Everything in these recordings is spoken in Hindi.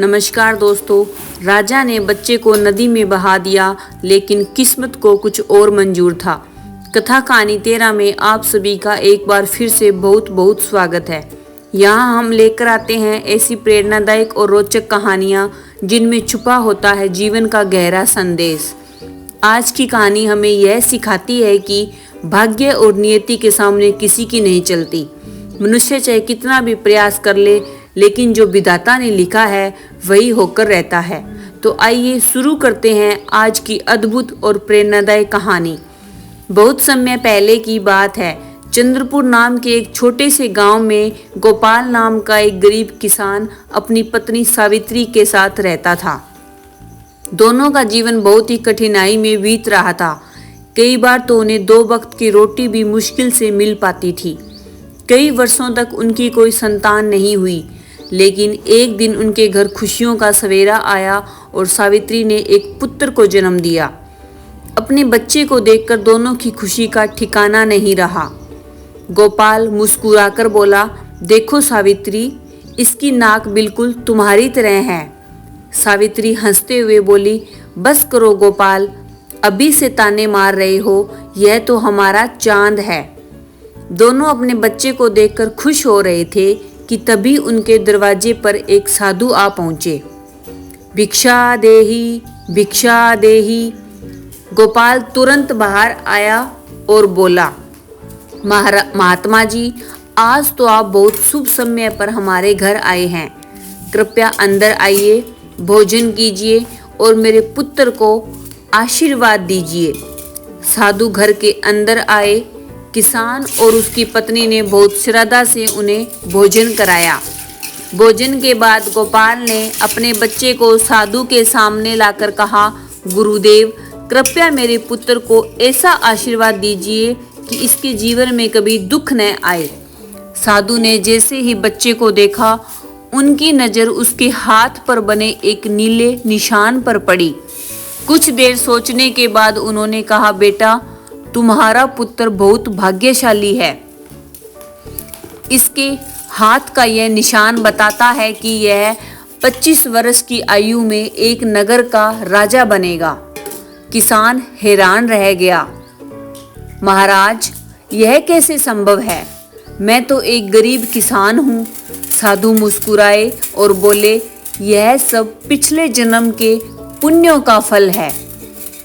नमस्कार दोस्तों। राजा ने बच्चे को नदी में बहा दिया, लेकिन किस्मत को कुछ और मंजूर था। कथा कहानी 13 में आप सभी का एक बार फिर से बहुत बहुत स्वागत है। यहाँ हम लेकर आते हैं ऐसी प्रेरणादायक और रोचक कहानियाँ जिनमें छुपा होता है जीवन का गहरा संदेश। आज की कहानी हमें यह सिखाती है कि भाग्य और नियति के सामने किसी की नहीं चलती। मनुष्य चाहे कितना भी प्रयास कर ले, लेकिन जो विधाता ने लिखा है वही होकर रहता है। तो आइए शुरू करते हैं आज की अद्भुत और प्रेरणादायक कहानी। बहुत समय पहले की बात है। चंद्रपुर नाम के एक छोटे से गांव में गोपाल नाम का एक गरीब किसान अपनी पत्नी सावित्री के साथ रहता था। दोनों का जीवन बहुत ही कठिनाई में बीत रहा था। कई बार तो उन्हें 2 वक्त की रोटी भी मुश्किल से मिल पाती थी। कई वर्षों तक उनकी कोई संतान नहीं हुई, लेकिन एक दिन उनके घर खुशियों का सवेरा आया और सावित्री ने एक पुत्र को जन्म दिया। अपने बच्चे को देखकर दोनों की खुशी का ठिकाना नहीं रहा। गोपाल मुस्कुराकर बोला, देखो सावित्री, इसकी नाक बिल्कुल तुम्हारी तरह है। सावित्री हंसते हुए बोली, बस करो गोपाल, अभी से ताने मार रहे हो, यह तो हमारा चांद है। दोनों अपने बच्चे को देखकर खुश हो रहे थे कि तभी उनके दरवाजे पर एक साधु आ पहुंचे। भिक्षा देही, भिक्षा देही। गोपाल तुरंत बाहर आया और बोला, महात्मा जी, आज तो आप बहुत शुभ समय पर हमारे घर आए हैं। कृपया अंदर आइए, भोजन कीजिए और मेरे पुत्र को आशीर्वाद दीजिए। साधु घर के अंदर आए। किसान और उसकी पत्नी ने बहुत श्रद्धा से उन्हें भोजन कराया। भोजन के बाद गोपाल ने अपने बच्चे को साधु के सामने लाकर कहा, गुरुदेव, कृपया मेरे पुत्र को ऐसा आशीर्वाद दीजिए कि इसके जीवन में कभी दुख न आए। साधु ने जैसे ही बच्चे को देखा, उनकी नज़र उसके हाथ पर बने एक नीले निशान पर पड़ी। कुछ देर सोचने के बाद उन्होंने कहा, बेटा, तुम्हारा पुत्र बहुत भाग्यशाली है। इसके हाथ का यह निशान बताता है कि यह 25 वर्ष की आयु में एक नगर का राजा बनेगा। किसान हैरान रह गया। महाराज, यह कैसे संभव है? मैं तो एक गरीब किसान हूँ। साधु मुस्कुराए और बोले, यह सब पिछले जन्म के पुण्यों का फल है।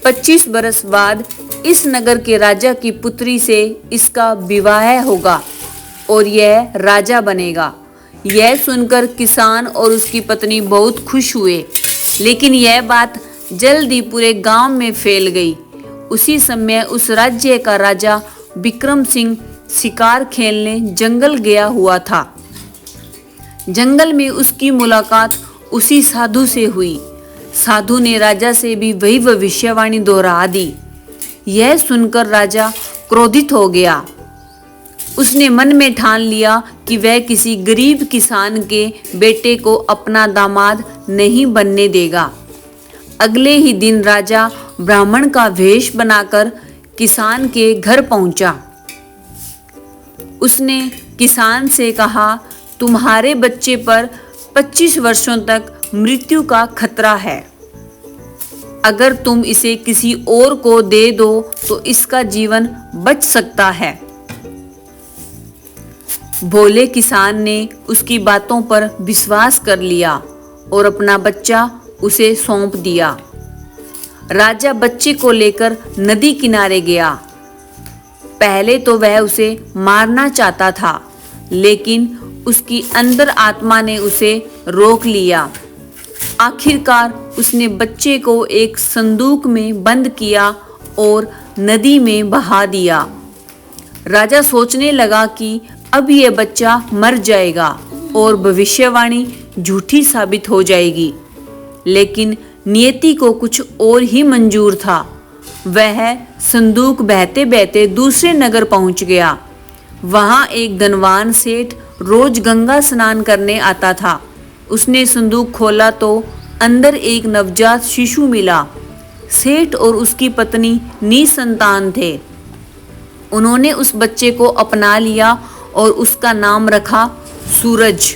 25 वर्ष बाद इस नगर के राजा की पुत्री से इसका विवाह होगा और यह राजा बनेगा। यह सुनकर किसान और उसकी पत्नी बहुत खुश हुए, लेकिन यह बात जल्दी पूरे गांव में फैल गई। उसी समय उस राज्य का राजा विक्रम सिंह शिकार खेलने जंगल गया हुआ था। जंगल में उसकी मुलाकात उसी साधु से हुई। साधु ने राजा से भी वही भविष्यवाणी दोहरा दी। यह सुनकर राजा क्रोधित हो गया। उसने मन में ठान लिया कि वह किसी गरीब किसान के बेटे को अपना दामाद नहीं बनने देगा। अगले ही दिन राजा ब्राह्मण का वेश बनाकर किसान के घर पहुंचा। उसने किसान से कहा, तुम्हारे बच्चे पर 25 वर्षों तक मृत्यु का खतरा है। अगर तुम इसे किसी और को दे दो तो इसका जीवन बच सकता है। भोले किसान ने उसकी बातों पर विश्वास कर लिया और अपना बच्चा उसे सौंप दिया। राजा बच्चे को लेकर नदी किनारे गया। पहले तो वह उसे मारना चाहता था, लेकिन उसकी अंदर आत्मा ने उसे रोक लिया। आखिरकार उसने बच्चे को एक संदूक में बंद किया और नदी में बहा दिया। राजा सोचने लगा कि अब यह बच्चा मर जाएगा और भविष्यवाणी झूठी साबित हो जाएगी, लेकिन नियति को कुछ और ही मंजूर था। वह संदूक बहते बहते दूसरे नगर पहुंच गया। वहां एक धनवान सेठ रोज गंगा स्नान करने आता था। उसने संदूक खोला तो अंदर एक नवजात शिशु मिला। सेठ और उसकी पत्नी निसंतान थे। उन्होंने उस बच्चे को अपना लिया और उसका नाम रखा सूरज।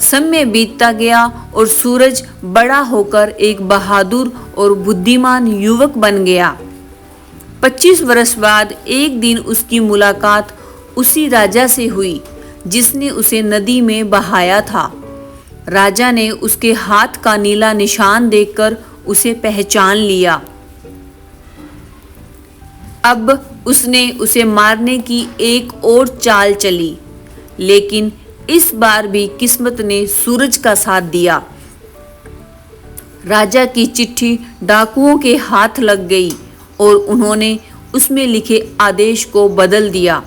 समय बीतता गया और सूरज बड़ा होकर एक बहादुर और बुद्धिमान युवक बन गया। 25 वर्ष बाद एक दिन उसकी मुलाकात उसी राजा से हुई जिसने उसे नदी में बहाया था। राजा ने उसके हाथ का नीला निशान देखकर उसे पहचान लिया। अब उसने उसे मारने की एक और चाल चली, लेकिन इस बार भी किस्मत ने सूरज का साथ दिया। राजा की चिट्ठी डाकुओं के हाथ लग गई और उन्होंने उसमें लिखे आदेश को बदल दिया।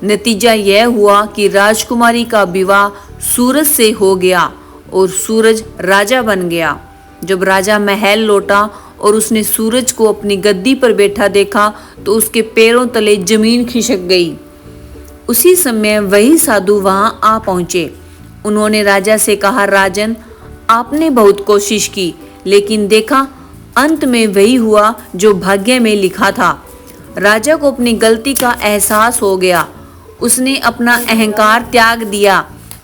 नतीजा यह हुआ कि राजकुमारी का विवाह सूरज से हो गया और सूरज राजा बन गया। जब राजा महल लौटा और उसने सूरज को अपनी गद्दी पर बैठा देखा तो उसके पैरों तले जमीन खिसक गई। उसी समय वही साधु वहां आ पहुंचे। उन्होंने राजा से कहा, राजन, आपने बहुत कोशिश की, लेकिन देखा अंत में वही हुआ जो भाग्य में लिखा था। राजा को अपनी गलती का एहसास हो गया। उसने अपना अहंकार त्याग दिया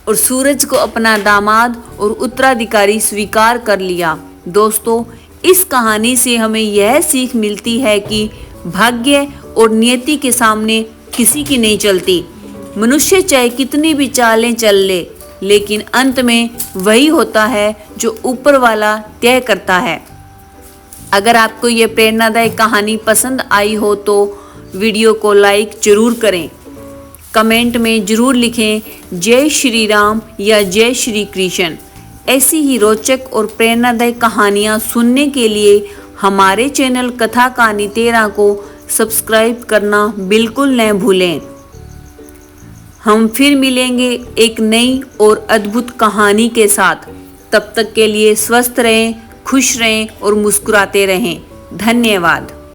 और सूरज को अपना दामाद और उत्तराधिकारी स्वीकार कर लिया। दोस्तों, इस कहानी से हमें यह सीख मिलती है कि भाग्य और नियति के सामने किसी की नहीं चलती। मनुष्य चाहे कितनी भी चालें चल ले, लेकिन अंत में वही होता है जो ऊपर वाला तय करता है। अगर आपको ये प्रेरणादायक कहानी पसंद आई हो तो वीडियो को लाइक जरूर करें। कमेंट में जरूर लिखें जय श्री राम या जय श्री कृष्ण। ऐसी ही रोचक और प्रेरणादायक कहानियाँ सुनने के लिए हमारे चैनल कथा कहानी 13 को सब्सक्राइब करना बिल्कुल न भूलें। हम फिर मिलेंगे एक नई और अद्भुत कहानी के साथ। तब तक के लिए स्वस्थ रहें, खुश रहें और मुस्कुराते रहें। धन्यवाद।